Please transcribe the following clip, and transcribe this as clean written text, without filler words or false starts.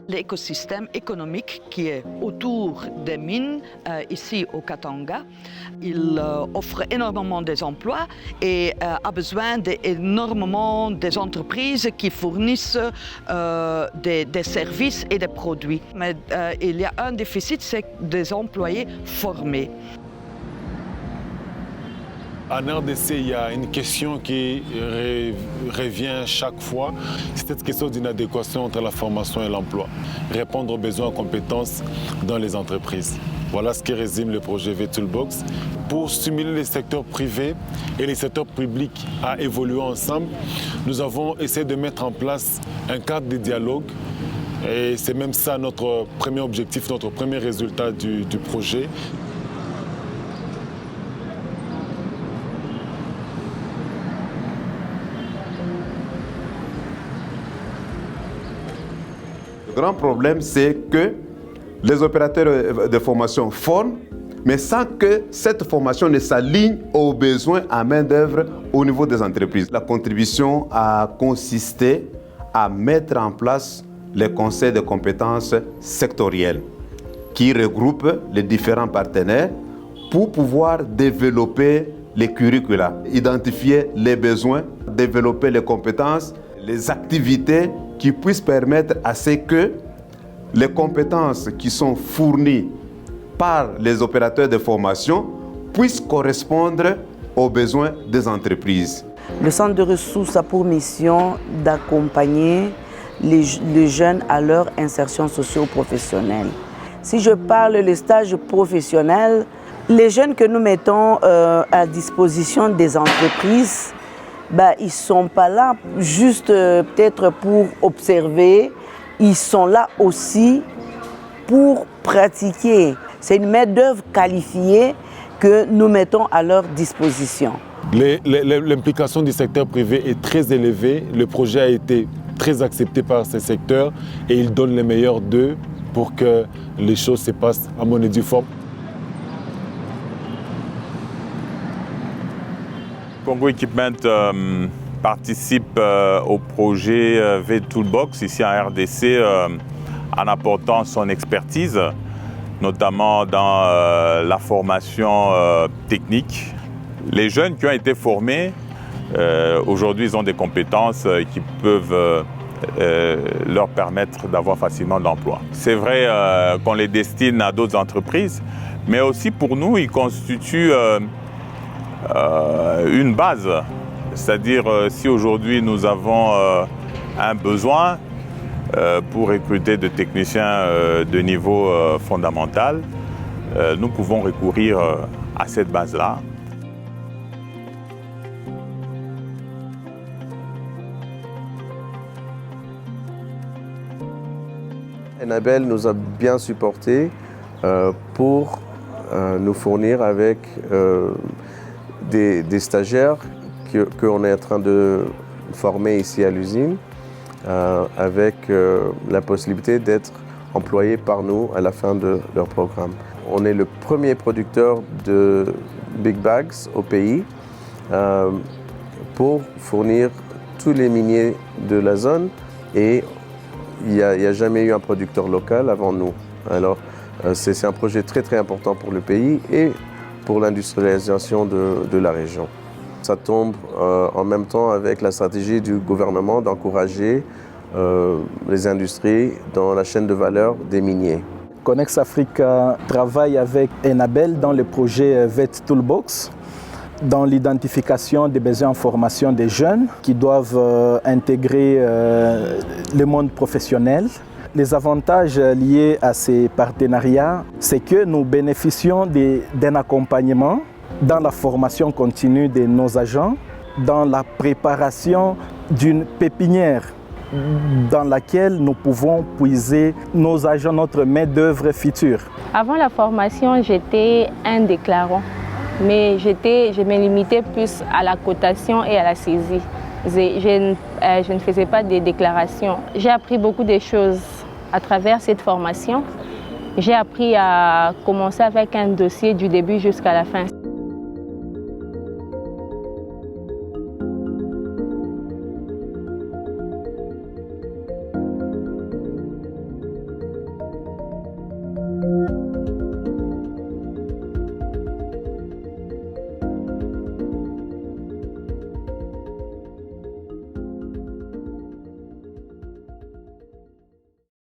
L'écosystème économique qui est autour des mines, ici au Katanga, il offre énormément d'emplois et a besoin d'énormément des entreprises qui fournissent des services et des produits. Mais il y a un déficit, c'est des employés formés. En RDC, il y a une question qui revient chaque fois, c'est cette question d'inadéquation entre la formation et l'emploi. Répondre aux besoins en compétences dans les entreprises. Voilà ce qui résume le projet V-Toolbox. Pour stimuler les secteurs privés et les secteurs publics à évoluer ensemble, nous avons essayé de mettre en place un cadre de dialogue. Et c'est même ça notre premier objectif, notre premier résultat du projet. Le grand problème, c'est que les opérateurs de formation forment, mais sans que cette formation ne s'aligne aux besoins en main-d'œuvre au niveau des entreprises. La contribution a consisté à mettre en place les conseils de compétences sectoriels qui regroupent les différents partenaires pour pouvoir développer les curricula, identifier les besoins, développer les compétences, les activités qui puissent permettre à ce que les compétences qui sont fournies par les opérateurs de formation puissent correspondre aux besoins des entreprises. Le centre de ressources a pour mission d'accompagner les jeunes à leur insertion socio-professionnelle. Si je parle des stages professionnels, les jeunes que nous mettons à disposition des entreprises, ils ne sont pas là juste peut-être pour observer, ils sont là aussi pour pratiquer. C'est une main-d'œuvre qualifiée que nous mettons à leur disposition. L'implication du secteur privé est très élevée. Le projet a été très accepté par ces secteurs et ils donnent le meilleur d'eux pour que les choses se passent à monnaie due forme. Congo Equipment participe au projet V-Toolbox ici en RDC en apportant son expertise, notamment dans la formation technique. Les jeunes qui ont été formés, aujourd'hui, ils ont des compétences qui peuvent leur permettre d'avoir facilement de l'emploi. C'est vrai qu'on les destine à d'autres entreprises, mais aussi pour nous, ils constituent une base. C'est-à-dire, si aujourd'hui nous avons un besoin pour recruter des techniciens de niveau fondamental, nous pouvons recourir à cette base-là. Enabel nous a bien supportés pour nous fournir avec des stagiaires qu'on est en train de former ici à l'usine, avec la possibilité d'être employés par nous à la fin de leur programme. On est le premier producteur de Big Bags au pays pour fournir tous les miniers de la zone et il n'y a jamais eu un producteur local avant nous. Alors c'est un projet très très important pour le pays et pour l'industrialisation de la région. Ça tombe en même temps avec la stratégie du gouvernement d'encourager les industries dans la chaîne de valeur des miniers. Connex Africa travaille avec Enabel dans le projet V-Toolbox, dans l'identification des besoins en formation des jeunes qui doivent intégrer le monde professionnel. Les avantages liés à ces partenariats, c'est que nous bénéficions d'un accompagnement dans la formation continue de nos agents, dans la préparation d'une pépinière dans laquelle nous pouvons puiser nos agents, notre main-d'œuvre future. Avant la formation, j'étais un déclarant, mais je me limitais plus à la cotation et à la saisie. Je ne faisais pas de déclarations. J'ai appris beaucoup de choses à travers cette formation. J'ai appris à commencer avec un dossier du début jusqu'à la fin.